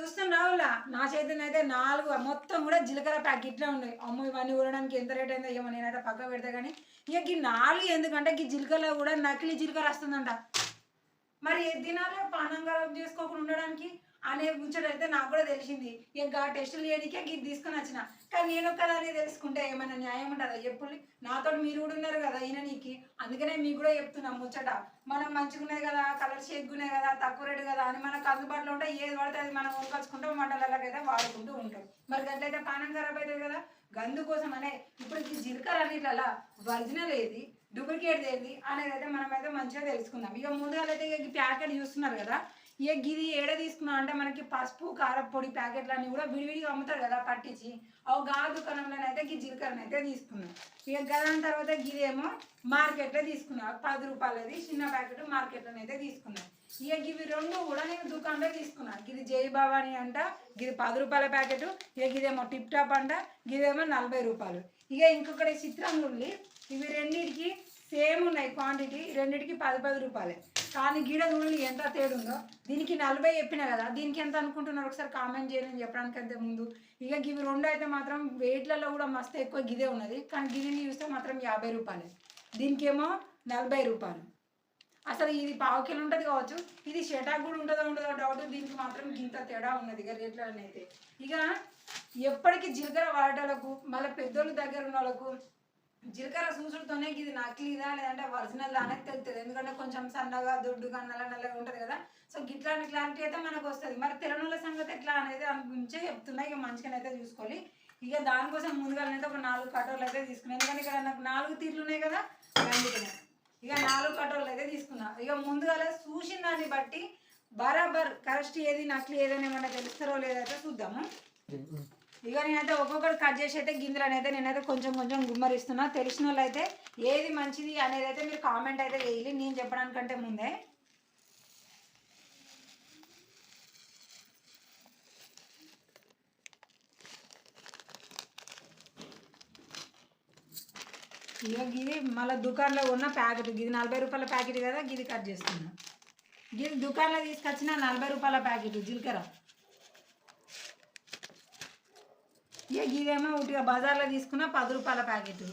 చూస్తున్నావులా నా చేతిని అయితే 4 మొత్తం కూడా జీలకర్ర ప్యాకెట్లే ఉన్నాయి. అమ్మో ఇవన్నీ కొనడానికి ఎంత రేట్ అయిందో ఏమో నేనైతే పక్క పెడతా కానీ ఇక ఈ 4 ఎందుకంటే ఈ జీలకర్రలో కూడా నకిలీ జీలకర్ర వస్తుందంట. మరి ఏ దినాలే పానం ఖరాబ్ చేసుకోకుండా ఉండడానికి అనే ముచ్చటైతే నాకు కూడా తెలిసింది. ఇక టెస్టులు చేయడానికే ఇది తీసుకొని వచ్చిన. కానీ నేను ఒక్కదాన్ని తెలుసుకుంటే ఏమైనా న్యాయం ఉంటుందా చెప్పుల్ని? నాతో మీరు కూడా ఉన్నారు కదా ఈయన నీకు, అందుకనే మీకు కూడా చెప్తున్నాం ముచ్చట. మనం మంచిగున్నాయి కదా, కలర్ షేక్గున్నాయి కదా, తక్కువ రేటు కదా అని మనకు అందుబాటులో ఉంటే ఏది పడితే అది మనం కొనుకొచ్చుకుంటాం, వంటలకైతే వాడుకుంటూ ఉంటాం. మరి అట్లయితే పానం ఖరాబ్ అవుతుంది కదా. గందు కోసం అనే ఇప్పుడు ఈ జీలకర్ర అన్నిట్లలో ఒరిజినల్ ఏది డూప్లికేట్ ఏది అనేది అయితే మనమైతే మంచిగా తెలుసుకుందాం. ఇక ముందుగా అయితే ఇక ప్యాకెట్ చూస్తున్నారు కదా, ఇక గిది ఏడ తీసుకున్నాం అంటే మనకి పసుపు కారపొడి ప్యాకెట్లన్నీ కూడా విడివిడిగా అమ్ముతారు కదా పట్టించి, అవి గా దుకాణంలోనైతే ఈ జీలకర్రని అయితే తీసుకున్నాం. ఇక దాని తర్వాత గిదేమో మార్కెట్లో తీసుకున్నాం, 10 రూపాయలది చిన్న ప్యాకెట్ మార్కెట్లోనైతే తీసుకున్నాం. ఇక ఇవి రెండు కూడా నేను దుకాణంలో తీసుకున్నాను. ఇది జై భవాని అంట, ఇది 10 రూపాయల ప్యాకెట్. ఇక ఇదేమో టిప్ టాప్ అంట, ఇదేమో 40 రూపాయలు. ఇక ఇంకొకటి చిత్రంగుండి ఇవి రెండింటికి సేమ్ ఉన్నాయి క్వాంటిటీ, రెండింటికి 10 రూపాయలే. కానీ గిడ చూడండి ఎంత తేడా ఉందో. దీనికి 40 చెప్పినా కదా, దీనికి ఎంత అనుకుంటున్నారు ఒకసారి కామెంట్ చేయండి చెప్పడానికి అంతే ముందు. ఇక ఇవి రెండు అయితే మాత్రం వెయిట్లలో కూడా మస్తు ఎక్కువ గిదే ఉన్నది, కానీ గిదిని చూస్తే మాత్రం 50 రూపాయలు, దీనికేమో 40 రూపాయలు. అసలు ఇది పావు కిలో ఉంటుంది కావచ్చు, ఇది షటాక్ కూడా ఉంటుందో డౌట్. దీనికి మాత్రం ఇంత తేడా ఉన్నది ఇక రేట్లనైతే. ఇక ఎప్పటికీ జీలకర్ర వాడేటోళ్ళకు మళ్ళీ పెద్దోళ్ళ దగ్గర ఉన్న వాళ్ళకు జీలకర్ర చూసుడుతోనే ఇది నకిలీదా లేదంటే ఒరిజినల్ అనేది తెలుస్తుంది. ఎందుకంటే కొంచెం సన్నగా దొడ్డుగా నల్లగా ఉంటుంది కదా. సో ఇట్లాంటి క్లారిటీ అయితే మనకు వస్తుంది. మరి తెలంగాణ సంగతి ఎట్లా అనేది దాని గురించే చెప్తున్నా. ఇక మంచిగా అయితే చూసుకోవాలి. ఇక దానికోసం ముందుగా అయితే ఒక 4 కటోర్లు అయితే తీసుకున్నాను. ఎందుకంటే ఇక్కడ నాకు 4 తీర్లు ఉన్నాయి కదా, అందుకనే ఇక 4 కటోర్లు అయితే తీసుకున్నా. ఇక ముందుగా చూసిన దాన్ని బట్టి బరాబర్ కరెక్ట్ ఏది నకిలీ ఏదని ఏమన్నా తెలుస్తారో లేదైతే చూద్దాము. ఇక నేనైతే ఒక్కొక్కటి కట్ చేసి అయితే గింజలను అయితే నేనైతే కొంచెం గుమ్మరిస్తున్నా. తెలిసిన వాళ్ళు అయితే ఏది మంచిది అనేది అయితే మీరు కామెంట్ అయితే వేయాలి నేను చెప్పడానికంటే ముందే. ఇక గిది మళ్ళీ దుకాణంలో ఉన్న ప్యాకెట్, గిది 40 రూపాయల ప్యాకెట్ కదా, గిది కట్ చేస్తున్నా. గిది దుకాణంలో తీసుకొచ్చిన 40 రూపాయల ప్యాకెట్ జీలకర్ర. ఇక గిదేమో ఉట్టిగా బజార్లో తీసుకున్న 10 రూపాయల ప్యాకెట్.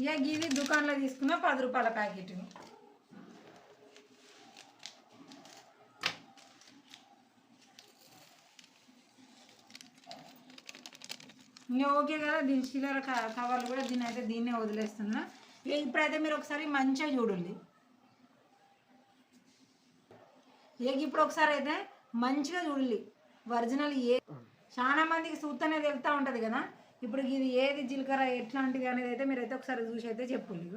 ఇక గిది దుకాణంలో తీసుకున్న 10 రూపాయల ప్యాకెట్. ఇంకా ఓకే కదా. దీని చిల్లర కవర్లు కూడా దీన్నే వదిలేస్తున్నా. ఇక ఇప్పుడైతే మీరు ఒకసారి మంచిగా చూడండి. ఇప్పుడు ఒకసారి అయితే మంచిగా చూడాలి ఒరిజినల్ చాలా మందికి చూస్తేనే తెలుస్తూ ఉంటుంది కదా. ఇప్పుడు ఇది ఏది జీలకర్ర ఎట్లాంటిది అనేది అయితే మీరైతే ఒకసారి చూసి అయితే చెప్పండి.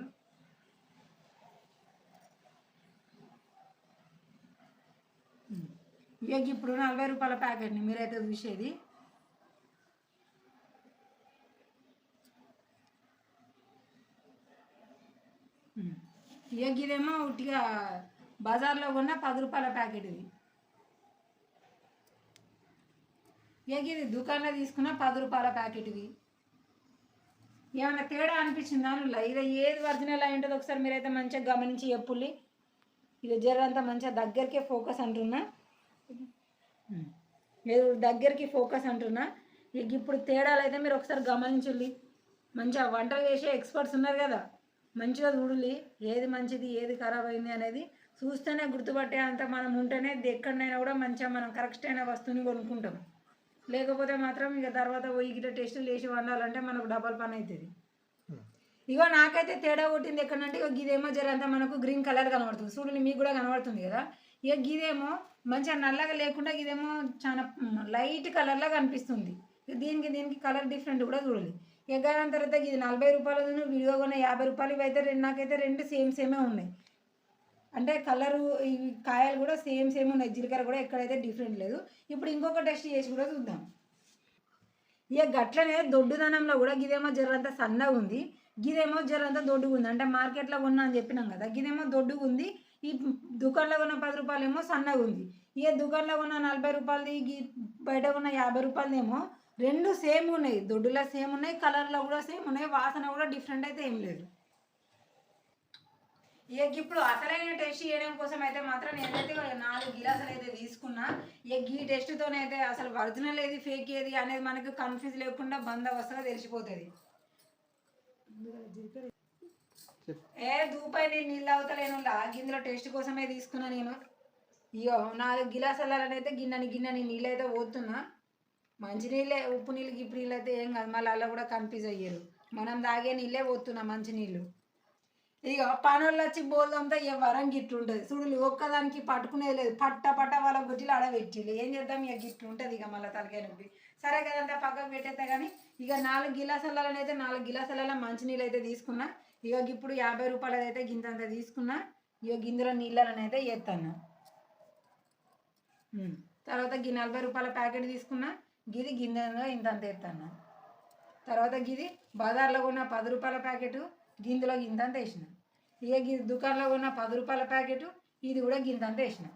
ఇప్పుడు 40 రూపాయల ప్యాకెట్ని మీరైతే చూసేది. ఇదేమో ఉట్టిగా బజార్లో కొన్న 10 రూపాయల ప్యాకెట్. ఇది దుకాణంలో తీసుకున్న 10 రూపాయల ప్యాకెట్. ఏమన్నా తేడా అనిపించిందా? ఇలా ఏది ఒరిజినల్ అయి ఉంటుందో ఒకసారి మీరైతే మంచిగా గమనించి చెప్పుల్లి. ఇది జరంతా మంచిగా దగ్గరికే ఫోకస్ అంటున్నా, దగ్గరికి ఫోకస్ అంటున్నా. ఇప్పుడు తేడాలు అయితే మీరు ఒకసారి గమనించుల్లి. మంచిగా వంటలు చేసే ఎక్స్పర్ట్స్ ఉన్నారు కదా, మంచిగా చూడాలి ఏది మంచిది ఏది ఖరాబ్ అయింది అనేది చూస్తేనే గుర్తుపట్టే అంత మనం ఉంటేనే ఎక్కడైనా కూడా మంచిగా మనం కరెక్ట్ అయిన వస్తువుని కొనుక్కుంటాం. లేకపోతే మాత్రం ఇక తర్వాత పోయి ఇట్లా టెస్టులు వేసి వండాలంటే మనకు డబల్ పని అవుతుంది. ఇగో నాకైతే తేడా కొట్టింది ఎక్కడంటే ఇక గిదేమో జరంతా మనకు గ్రీన్ కలర్ కనబడుతుంది. చూడండి మీకు కూడా కనబడుతుంది కదా. ఇక గిదేమో మంచిగా నల్లగా లేకుండా ఇదేమో చాలా లైట్ కలర్లా కనిపిస్తుంది. దీనికి కలర్ డిఫరెంట్ కూడా చూడాలి. ఇక దాని తర్వాత ఇది 40 రూపాయలు విడిగా కొన్న 50 రూపాయలు. ఇవి అయితే నాకైతే రెండు సేమే ఉన్నాయి. అంటే కలరు ఇవి కాయలు కూడా సేమ్ ఉన్నాయి. జీలకర్ర కూడా ఎక్కడైతే డిఫరెంట్ లేదు. ఇప్పుడు ఇంకొక టెస్ట్ చేసి కూడా చూద్దాం. ఇక గట్లనే దొడ్డుదనంలో కూడా గిదేమో జరంతా సన్నగా ఉంది, గిదేమో జరంతా దొడ్డుగా ఉంది. అంటే మార్కెట్లో కొన్నా అని చెప్పినాం కదా, గిదేమో దొడ్డుగా ఉంది. ఈ దుకాణంలో కొన్న 10 రూపాయలు ఏమో సన్నగా ఉంది. ఇక దుకాణంలో కొన్న 40 రూపాయలది, బయట కొన్న 50 రూపాయలది ఏమో రెండు సేమ్ ఉన్నాయి. దొడ్డులో సేమ్ ఉన్నాయి, కలర్లో కూడా సేమ్ ఉన్నాయి, వాసన కూడా డిఫరెంట్ అయితే ఏం లేదు. ఇక ఇప్పుడు అసలైన టెస్ట్ చేయడం కోసం అయితే మాత్రం నేనైతే 4 గిలాసులు అయితే తీసుకున్నా. ఇక ఈ టెస్ట్తోనైతే అసలు ఒరిజినల్ ఏది ఫేక్ ఏది అనేది మనకు కన్ఫ్యూజ్ లేకుండా బందోబస్తుగా తెలిసిపోతుంది. దూపాయి నేను నీళ్ళు అవుతలేను గిన్నెలో టెస్ట్ కోసమే తీసుకున్నా నేను. ఇగో 4 గిలాసులనైతే గిన్నెని నీళ్ళు అయితే పోతున్నా. మంచినీళ్ళే, ఉప్పు నీళ్ళు గిప్పు నీళ్ళు అయితే ఏం కాదు, మళ్ళీ అలా కూడా కన్ఫ్యూజ్ అయ్యారు. మనం తాగే నీళ్ళే పోతున్నా మంచినీళ్ళు. ఇక పనులు వచ్చి బోల్దంతా ఇక వరం గిట్లు ఉంటుంది చూడు, ఒక్కదానికి పట్టుకునేది లేదు, పట్ట వాళ్ళ గుట్టిలు ఆడబెట్టిళ్ళు. ఏం చేద్దాం ఇక గిట్లు ఉంటుంది ఇక మళ్ళీ తలకాయ నొప్పి. సరే కదంతా పక్కకు పెట్టేస్తే కానీ ఇక 4 గిలాసులనైతే 4 గిలాసులలో మంచినీళ్ళు అయితే తీసుకున్నా. ఇక ఇప్పుడు 50 రూపాయలది అయితే గింతంత తీసుకున్నా. ఇక గిందులో నీళ్ళనైతే వేస్తాను. తర్వాత 40 రూపాయల ప్యాకెట్ తీసుకున్నా. గిది గింజలో ఇంతంత వేస్తాను. తర్వాత గిది బజార్లో ఉన్న 10 రూపాయల ప్యాకెట్ గిందులో గింతంత వేసిన. ఇక గిది దుకాణంలో ఉన్న 10 రూపాయల ప్యాకెట్ ఇది కూడా గింతంత వేసిన.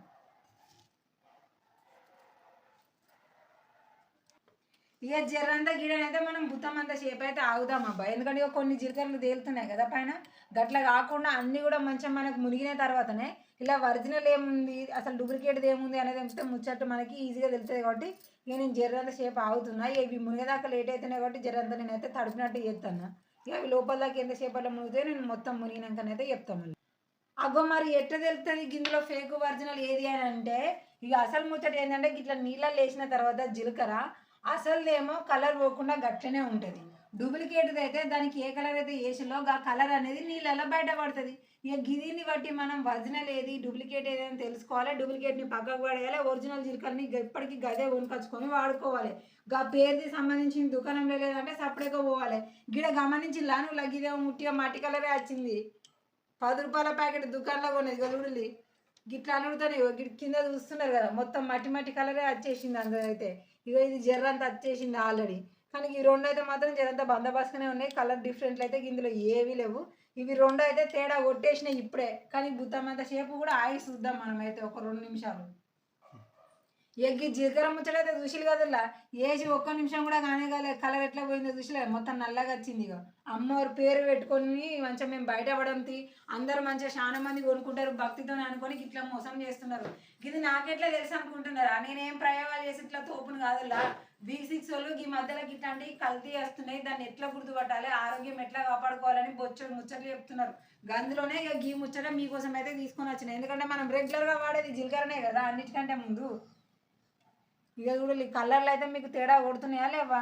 ఇక జర్రంతా గిడనైతే మనం బుత్తమంతా షేప్ అయితే ఆగుదాం అబ్బా. ఎందుకంటే ఇక కొన్ని జీలకర్రలు తేలుతున్నాయి కదా పైన, గట్ల కాకుండా అన్నీ కూడా మంచిగా మనకు మునిగిన తర్వాతనే ఇలా ఒరిజినల్ ఏముంది అసలు డూప్లికేట్ది ఏముంది అనేది అంతే ముచ్చట్టు మనకి ఈజీగా తెలుస్తుంది. కాబట్టి ఇక నేను జర్రంతా షేప్ ఆగుతున్నా. ఇవి మునిగేదాకా లేట్ అవుతున్నాయి కాబట్టి జర్రంతా నేనైతే తడిపినట్టు చేస్తాను. ఇక అవి లోపల దాకా ఎంత సేపట్లో మునిగితే నేను మొత్తం మునిగినాకనైతే చెప్తాను. అగ్గో మరి ఎట్లా తెలుస్తుంది గిందులో ఫేక్ ఒరిజినల్ ఏది అని అంటే, ఇక అసలు ముచ్చట ఏంటంటే ఇట్లా నీళ్ళల్లో వేసిన తర్వాత జీలకర్ర అసలుదేమో కలర్ పోకుండా గట్లనే ఉంటుంది. డూప్లికేట్ది అయితే దానికి ఏ కలర్ అయితే వేసిలో ఆ కలర్ అనేది నీళ్ళల్లో బయటపడుతుంది. ఇక గిదిని బట్టి మనం ఒరిజినల్ ఏది డూప్లికేట్ ఏది అని తెలుసుకోవాలి. డూప్లికేట్ని పక్కకు పడేయాలి, ఒరిజినల్ జీలకర్రని ఎప్పటికీ గదే కొనుకొచ్చుకొని వాడుకోవాలి. గా పేరుది సంబంధించిన దుకాణంలో లేదంటే సపరేట్గా పోవాలి. గిడ గమనించి నువ్వు గిదేమో ముట్టిగా మట్టి కలరే వచ్చింది, 10 రూపాయల ప్యాకెట్ దుకాణంలో కొనేది గదుడులి గిట్లా అడుగుతానే కింద చూస్తున్నారు కదా మొత్తం మట్టి కలరే వచ్చేసింది అందులో అయితే. ఇక ఇది జర్రంతా వచ్చేసింది ఆల్రెడీ. కానీ ఈ 2 అయితే మాత్రం జరంతా బందోబస్తుగానే ఉన్నాయి. కలర్ డిఫరెంట్లు అయితే ఇందులో ఏవీ లేవు. ఇవి 2 అయితే తేడా కొట్టేసినాయి ఇప్పుడే. కానీ బుత్తమంత సేపు కూడా ఆగి చూద్దాం మనమైతే ఒక 2 నిమిషాలు. ఎగ్గి జీలకర్ర ముచ్చటైతే చూసిలు కదల్లా వేసి 1 నిమిషం కూడా కానీ కలర్ ఎట్లా పోయిందో చూసిలే, మొత్తం నల్లగా వచ్చింది. ఇక అమ్మవారి పేరు పెట్టుకొని మంచిగా మేము బయటపడంతి అందరూ మంచిగా చాలా మంది కొనుక్కుంటారు భక్తితో అనుకొని ఇట్లా మోసం చేస్తున్నారు. ఇది నాకెట్లా తెలుసు అనుకుంటున్నారా? నేనేం ప్రయోగాలు చేసి ఇట్లా తోపును కాదుల్లా. B6 వాళ్ళు ఈ మధ్యలో ఇట్లాంటి కల్తీ వస్తున్నాయి, దాన్ని ఎట్లా గుర్తుపట్టాలి, ఆరోగ్యం ఎట్లా కాపాడుకోవాలని బొచ్చడు ముచ్చట్లు చెప్తున్నారు. అందులోనే ఇక గీ ముచ్చట మీకోసం అయితే తీసుకొని వచ్చినాయి. ఎందుకంటే మనం రెగ్యులర్గా వాడేది జీలకర్రనే కదా అన్నిటికంటే ముందు. ఇక కూడా కలర్లు అయితే మీకు తేడా కొడుతున్నాయా లేవా?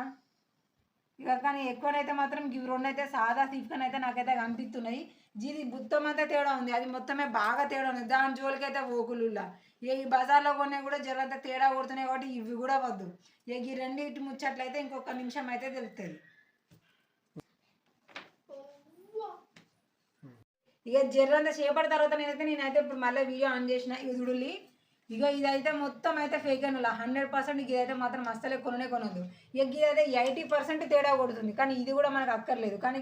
ఇక కానీ ఎక్కువనైతే మాత్రం ఇవి 2 అయితే సాదా సిఫ్కన్ అయితే నాకైతే కనిపిస్తున్నాయి. ఇది మొత్తం అయితే తేడా ఉంది, అది మొత్తమే బాగా తేడా ఉంది. దాని జోలికైతే ఓకులులా. ఇక ఈ బజార్లో కొనే కూడా జరంత తేడా కొడుతున్నాయి కాబట్టి ఇవి కూడా వద్దు. ఇక ఈ 2 ముచ్చట్లయితే ఇంకొక నిమిషం అయితే తెలుస్తుంది. ఇక జర్రంత చేపడిన తర్వాత నేనైతే ఇప్పుడు మళ్ళీ వీడియో ఆన్ చేసిన. ఇక చూడులి ఇక ఇదైతే మొత్తం అయితే ఫేక్ అయిన 100% ఇదైతే మాత్రం అస్సలే కొనొద్దు. ఇక ఇదైతే 80% తేడా కొడుతుంది. కానీ ఇది కూడా మనకు అక్కర్లేదు. కానీ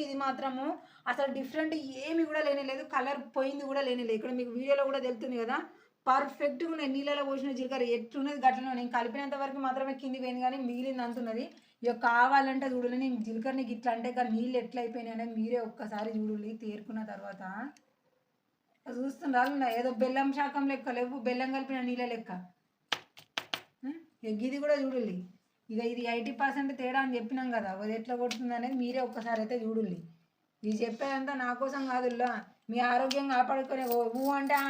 ఇది మాత్రము అసలు డిఫరెంట్ ఏమి కూడా లేనేలేదు, కలర్ పోయింది కూడా లేనేలేదు. ఇక్కడ మీకు వీడియోలో కూడా తెలుస్తుంది కదా పర్ఫెక్ట్గా ఉన్నాయి. నీళ్ళలో పోసిన జీలకర్ర ఎట్లున్నది గట్లనే నేను కలిపినంత వరకు మాత్రమే కింది పోయింది కానీ మిగిలింది అంతున్నది. ఇక కావాలంటే చూడలే నేను జీలకర్రని గిట్లా అంటే కానీ నీళ్ళు ఎట్లా అయిపోయినాయి అనేది మీరే ఒక్కసారి చూడాలి. తేరుకున్న తర్వాత చూస్తున్నారు ఏదో బెల్లం శాఖం లెక్క లేవు, బెల్లం కలిపిన నీళ్ళ లెక్క. ఇది కూడా చూడాలి. ఇక ఇది 80% తేడా అని చెప్పినాం కదా, అది ఎట్లా కొడుతుంది అనేది మీరే ఒక్కసారి అయితే చూడాలి. ఇది చెప్పేదంతా నా కోసం కాదుల్లా, మీ ఆరోగ్యం కాపాడుకునే.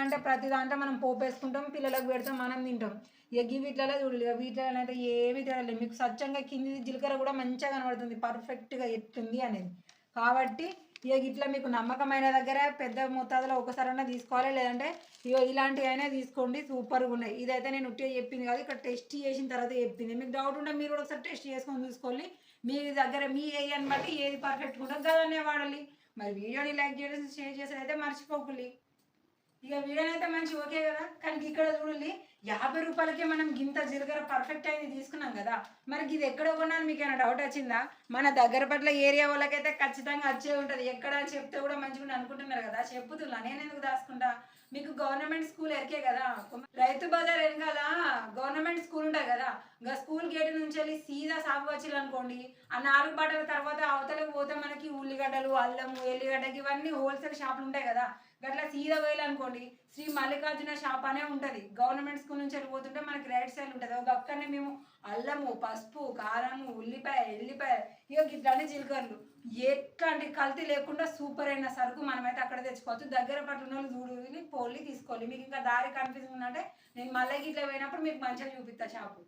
అంటే ప్రతి దాంట్లో మనం పోపేసుకుంటాం, పిల్లలకు పెడతాం, మనం తింటాం. ఇక వీటిలలో చూడాలి. ఇక వీటిలో అయితే ఏమీ తేడాలి. మీకు స్వచ్ఛంగా కింది జీలకర్ర కూడా మంచిగా కనబడుతుంది పర్ఫెక్ట్గా ఎట్లుంది అనేది. కాబట్టి ఇక ఇట్లా మీకు నమ్మకమైన దగ్గర పెద్ద మోతాదులో ఒకసారైనా తీసుకోవాలి, లేదంటే ఇక ఇలాంటివి అయినా తీసుకోండి, సూపర్గా ఉన్నాయి. ఇదైతే నేను ఉట్టిగా చెప్పింది కాదు, ఇక్కడ టెస్ట్ చేసిన తర్వాత చెప్పింది. మీకు డౌట్ ఉంటే మీరు కూడా ఒకసారి టెస్ట్ చేసుకొని చూసుకోవాలి. మీ దగ్గర మీ ఏరియాని బట్టి ఏది పర్ఫెక్ట్గా ఉంటుందో కదనే వాడాలి. మరి వీడియోని లైక్ చేయడం షేర్ చేసేది అయితే మర్చిపోకూలి. ఇక వీడియోని అయితే మంచి ఓకే కదా. కానీ ఇక్కడ చూడాలి 50 రూపాయలకే మనం గింత జీలకర్ర పర్ఫెక్ట్ అయింది తీసుకున్నాం కదా. మరి ఇది ఎక్కడ కొన్నాను మీకు ఏమైనా డౌట్ వచ్చిందా? మన దగ్గర పట్ల ఏరియా వాళ్ళకైతే ఖచ్చితంగా వచ్చే ఉంటుంది. ఎక్కడ అని చెప్తే కూడా మంచిగా అనుకుంటున్నారు కదా, చెప్పుతున్నా నేను ఎందుకు దాచుకుంటా. మీకు గవర్నమెంట్ స్కూల్ ఎరికే కదా, రైతు బజార్ వెనకాల గవర్నమెంట్ స్కూల్ ఉంటుంది కదా, ఇంకా స్కూల్ గేట్ నుంచి వెళ్ళి సీదా సాగు వచ్చిల్లు అనుకోండి, ఆ 4 బాటల తర్వాత అవతలకు పోతే మనకి ఉల్లిగడ్డలు, అల్లము, ఎల్లిగడ్డకి ఇవన్నీ హోల్సేల్ షాపులు ఉంటాయి కదా, గట్లా సీదా పోయాలనుకోండి శ్రీ మల్లికార్జున షాప్ అనే ఉంటుంది. గవర్నమెంట్ స్కూల్ నుంచి వెళ్ళిపోతుంటే మనకి రైట్ సైడ్ ఉంటుంది. ఒక అక్కడనే మేము అల్లము, పసుపు, కారము, ఉల్లిపాయ, ఎల్లిపాయ, ఇక ఇట్లాంటి జీలకర్రలు ఎట్లాంటి కల్తీ లేకుండా సూపర్ అయిన సరుకు మనమైతే అక్కడ తెచ్చుకోవచ్చు. దగ్గర పట్ల వాళ్ళు చూడుని పోలి తీసుకోవాలి. మీకు ఇంకా దారి కన్ఫ్యూజన్ ఉందంటే నేను మళ్ళీ ఇట్లా పోయినప్పుడు మీకు మంచిగా చూపిస్తా షాపు.